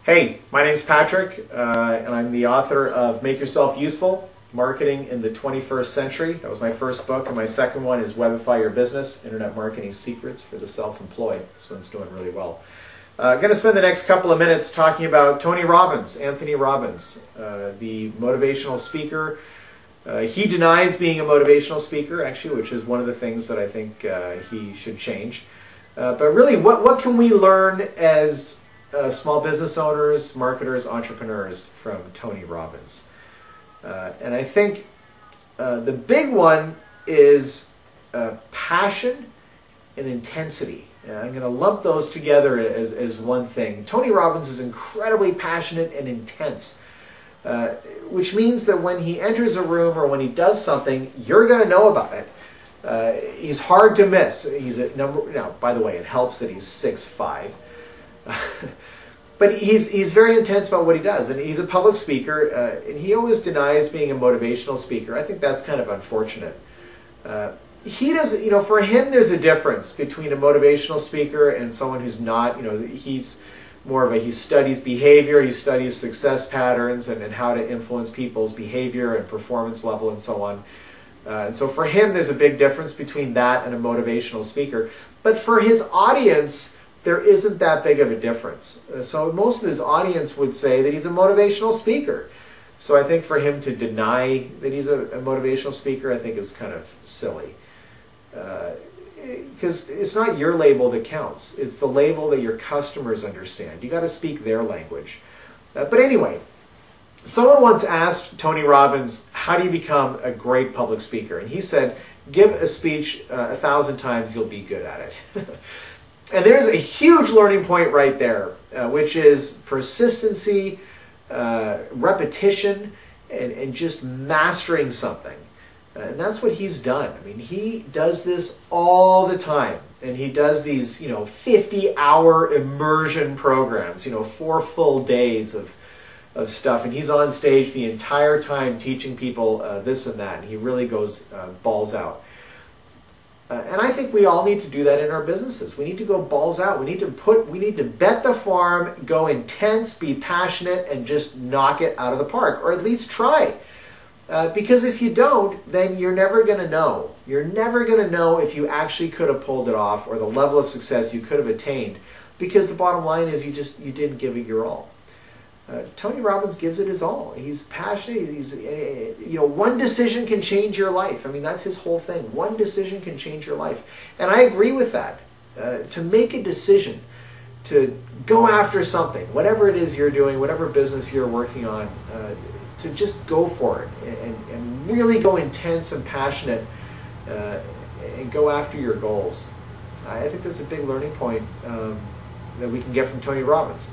Hey, my name's Patrick, and I'm the author of Make Yourself Useful, Marketing in the 21st Century. That was my first book, and my second one is Webify Your Business, Internet Marketing Secrets for the Self-Employed. This one's doing really well. I'm going to spend the next couple of minutes talking about Tony Robbins, Anthony Robbins, the motivational speaker. He denies being a motivational speaker, actually, which is one of the things that I think he should change. But really, what can we learn as small business owners, marketers, entrepreneurs from Tony Robbins? And I think the big one is passion and intensity. I'm going to lump those together as one thing. Tony Robbins is incredibly passionate and intense, which means that when he enters a room or when he does something, you're going to know about it. He's hard to miss. He's a now, by the way, it helps that he's 6'5". But he's very intense about what he does, and he's a public speaker, and he always denies being a motivational speaker. I think that's kind of unfortunate. He doesn't, for him there's a difference between a motivational speaker and someone who's not. He's more of he studies behavior, he studies success patterns and how to influence people's behavior and performance level and so on. And so for him there's a big difference between that and a motivational speaker. But for his audience, there isn't that big of a difference. So most of his audience would say that he's a motivational speaker. So I think for him to deny that he's a motivational speaker, I think is kind of silly. Because it's not your label that counts. It's the label that your customers understand. You got to speak their language. But anyway, someone once asked Tony Robbins, how do you become a great public speaker? And he said, give a speech 1,000 times, you'll be good at it. And there's a huge learning point right there, which is persistency, repetition, and just mastering something. And that's what he's done. I mean, he does this all the time. And he does these, 50-hour immersion programs, 4 full days of stuff. And he's on stage the entire time teaching people this and that. And he really goes balls out. And I think we all need to do that in our businesses. We need to go balls out. We need to bet the farm, go intense, be passionate, and just knock it out of the park, or at least try. Because if you don't, then you're never going to know. You're never going to know if you actually could have pulled it off or the level of success you could have attained. Because the bottom line is you didn't give it your all. Tony Robbins gives it his all. He's passionate. One decision can change your life. I mean, that's his whole thing. One decision can change your life. And I agree with that. To make a decision, to go after something, whatever it is you're doing, whatever business you're working on, to just go for it and really go intense and passionate and go after your goals. I think that's a big learning point that we can get from Tony Robbins.